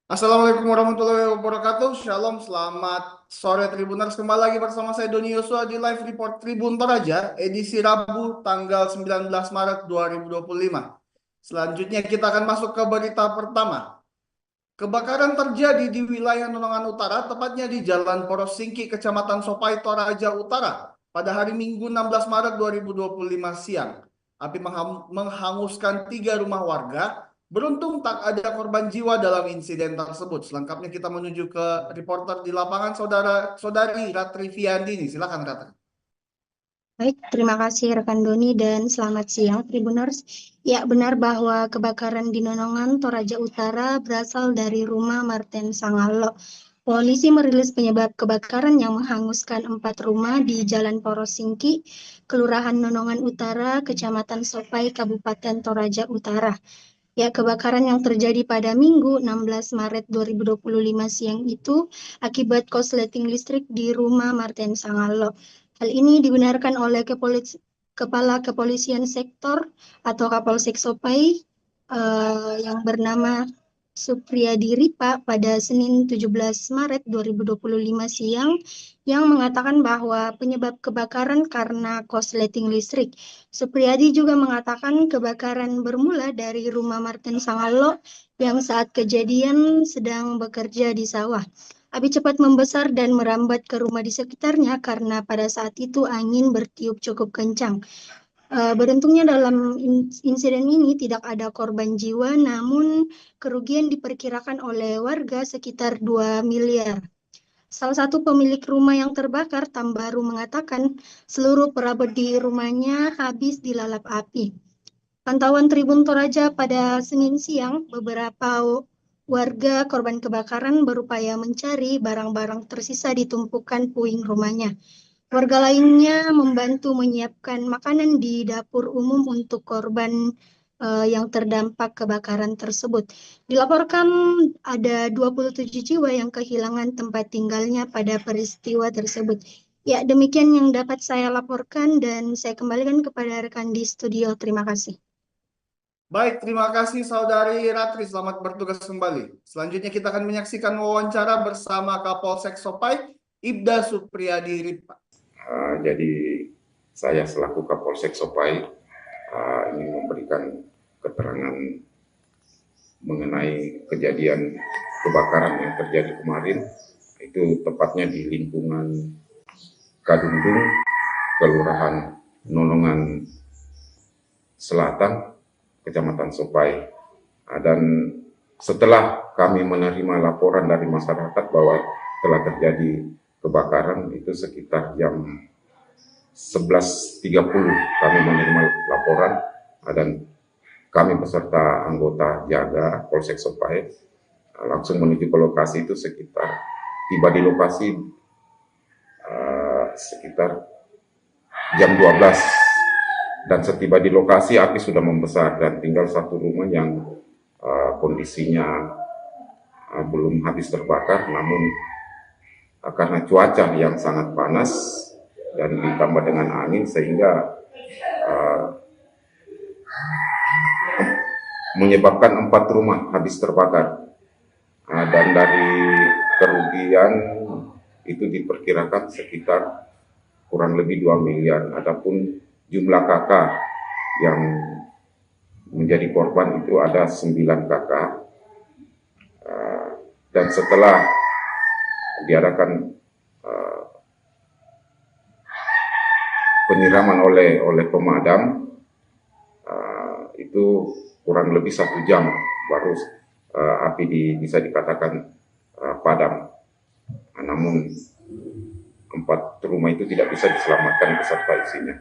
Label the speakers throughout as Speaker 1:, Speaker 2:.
Speaker 1: Assalamualaikum warahmatullahi wabarakatuh. Shalom, selamat sore Tribuners. Kembali lagi bersama saya Doni Yosua di Live Report Tribun Toraja, edisi Rabu tanggal 19 Maret 2025. Selanjutnya kita akan masuk ke berita pertama. Kebakaran terjadi di wilayah Nonongan Utara, tepatnya di Jalan Poros Singki, Kecamatan Sopai, Toraja Utara, pada hari Minggu 16 Maret 2025 siang. Api menghanguskan 3 rumah warga. Beruntung tak ada korban jiwa dalam insiden tersebut. Selengkapnya kita menuju ke reporter di lapangan, saudari Ratri Fiandini. Silakan Ratri.
Speaker 2: Baik, terima kasih rekan Doni dan selamat siang Tribuners. Ya, benar bahwa kebakaran di Nonongan, Toraja Utara berasal dari rumah Martin Sangalo. Polisi merilis penyebab kebakaran yang menghanguskan 4 rumah di Jalan Porosingki, Kelurahan Nonongan Utara, Kecamatan Sopai, Kabupaten Toraja Utara. Ya, kebakaran yang terjadi pada Minggu 16 Maret 2025 siang itu akibat korsleting listrik di rumah Martin Sangalo. Hal ini dibenarkan oleh Kepala Kepolisian Sektor atau Kapolsek Sopai yang bernama Supriyadi Ripa pada Senin 17 Maret 2025 siang yang mengatakan bahwa penyebab kebakaran karena korsleting listrik. Supriyadi juga mengatakan kebakaran bermula dari rumah Martin Sangalo yang saat kejadian sedang bekerja di sawah. Api cepat membesar dan merambat ke rumah di sekitarnya karena pada saat itu angin bertiup cukup kencang. Beruntungnya dalam insiden ini tidak ada korban jiwa, namun kerugian diperkirakan oleh warga sekitar 2 miliar. Salah satu pemilik rumah yang terbakar, Tambaru, mengatakan seluruh perabot di rumahnya habis dilalap api. Pantauan Tribun Toraja pada Senin siang, beberapa warga korban kebakaran berupaya mencari barang-barang tersisa di tumpukan puing rumahnya. Warga lainnya membantu menyiapkan makanan di dapur umum untuk korban yang terdampak kebakaran tersebut. Dilaporkan ada 27 jiwa yang kehilangan tempat tinggalnya pada peristiwa tersebut. Ya, demikian yang dapat saya laporkan dan saya kembalikan kepada rekan di studio. Terima kasih.
Speaker 1: Baik, terima kasih saudari Ratri. Selamat bertugas kembali. Selanjutnya kita akan menyaksikan wawancara bersama Kapolsek Sopai, Ibda Supriyadi Ripa.
Speaker 3: Jadi saya selaku Kapolsek Sopai ingin memberikan keterangan mengenai kejadian kebakaran yang terjadi kemarin. Itu tepatnya di lingkungan Kadundung, Kelurahan Nonongan Selatan, Kecamatan Sopai. Dan setelah kami menerima laporan dari masyarakat bahwa telah terjadi kebakaran, itu sekitar jam 11.30 kami menerima laporan, dan kami beserta anggota jaga Polsek Sopai langsung menuju ke lokasi. Itu sekitar tiba di lokasi sekitar jam 12, dan setiba di lokasi api sudah membesar dan tinggal satu rumah yang kondisinya belum habis terbakar, namun karena cuaca yang sangat panas dan ditambah dengan angin sehingga menyebabkan 4 rumah habis terbakar. Dan dari kerugian itu diperkirakan sekitar kurang lebih 2 miliar. Adapun jumlah kakak yang menjadi korban itu ada 9 kakak. Dan setelah diadakan penyiraman oleh pemadam, itu kurang lebih 1 jam baru api bisa dikatakan padam. Namun 4 rumah itu tidak bisa diselamatkan beserta isinya.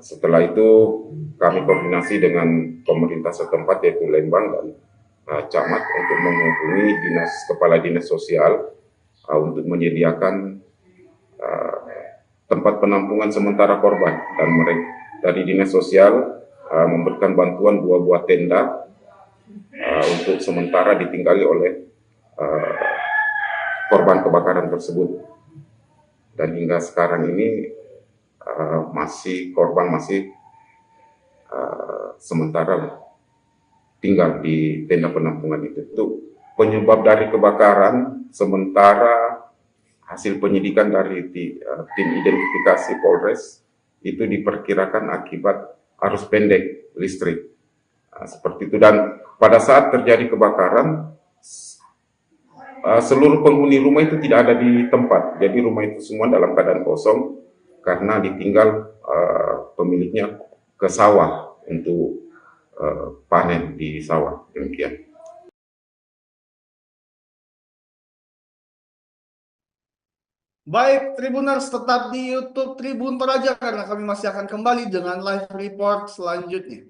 Speaker 3: Setelah itu kami koordinasi dengan pemerintah setempat yaitu Lembang dan Camat untuk menghubungi Kepala Dinas Sosial untuk menyediakan tempat penampungan sementara korban, dan mereka dari Dinas Sosial memberikan bantuan 2 buah tenda untuk sementara ditinggali oleh korban kebakaran tersebut. Dan hingga sekarang ini korban masih sementara tinggal di tenda penampungan itu. Itu penyebab dari kebakaran sementara hasil penyidikan dari tim identifikasi Polres itu diperkirakan akibat arus pendek listrik. Seperti itu, dan pada saat terjadi kebakaran seluruh penghuni rumah itu tidak ada di tempat, jadi rumah itu semua dalam keadaan kosong karena ditinggal pemiliknya ke sawah untuk panen di sawah. Demikian.
Speaker 1: Baik, Tribuners, tetap di YouTube Tribun Toraja karena kami masih akan kembali dengan live report selanjutnya.